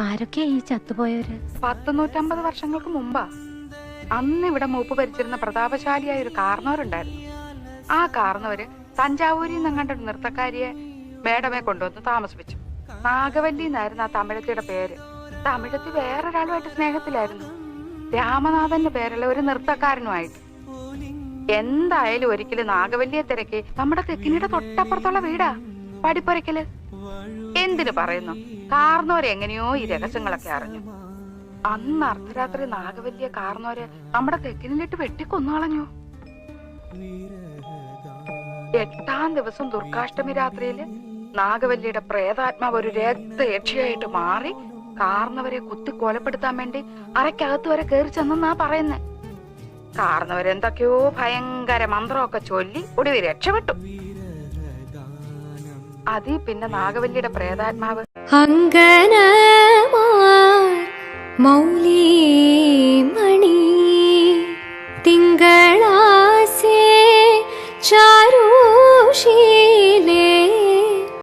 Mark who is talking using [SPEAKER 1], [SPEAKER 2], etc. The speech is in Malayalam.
[SPEAKER 1] ആരൊക്കെയാ ഈ ചത്തുപോയവര്?
[SPEAKER 2] 150 വർഷങ്ങൾക്ക് മുമ്പാ. അന്ന് ഇവിടെ മൂപ്പ് ഭരിച്ചിരുന്ന പ്രതാപശാലിയായ ഒരു കാർന്നവരുണ്ടായിരുന്നു. ആ കാർന്നവര് തഞ്ചാവൂരിൽ നിന്നങ്ങാണ്ടൊരു നൃത്തക്കാരിയെ മേഡമെ കൊണ്ടുവന്ന് താമസിപ്പിച്ചു. നാഗവല്ലി എന്നായിരുന്നു ആ തമിഴത്തിയുടെ പേര്. തമിഴത്തി വേറൊരാളുമായിട്ട് സ്നേഹത്തിലായിരുന്നു, രാമനാഥന്റെ പേരുള്ള ഒരു നൃത്തക്കാരനുമായിട്ട്. എന്തായാലും ഒരിക്കലും നാഗവല്ലിയെ തിരക്കി നമ്മുടെ തെക്കിനിയുടെ തൊട്ടപ്പുറത്തുള്ള വീടാ പടിപ്പുരയ്ക്കല്. എന്തിനു പറയുന്നു, കാർന്നോര് എങ്ങനെയോ ഈ രഹസ്യങ്ങളൊക്കെ അറിഞ്ഞു. അന്ന് അർദ്ധരാത്രി നാഗവല്ലിയെ കാർന്നോര് നമ്മുടെ തെക്കിനിലിട്ട് വെട്ടിക്കൊന്നുകളഞ്ഞു. 8ാം ദിവസം ദുർഗാഷ്ടമി രാത്രിയില് നാഗവല്ലിയുടെ പ്രേതാത്മാവ് ഒരു രക്തയക്ഷിയായിട്ട് മാറി കാർന്നവരെ കുത്തി കൊലപ്പെടുത്താൻ വേണ്ടി അരക്കകത്ത് വരെ കയറി ചെന്നാ പറയുന്നേ. കാർന്നവരെന്തൊക്കെയോ ഭയങ്കര മന്ത്രമൊക്കെ ചൊല്ലി ഒടുവിൽ രക്ഷപ്പെട്ടു. അതീ പിന്നെ നാഗവല്ലിയുടെ പ്രേതാത്മാവ്
[SPEAKER 1] മൗലിമണി തിങ്കളാസേ ചാരുഷി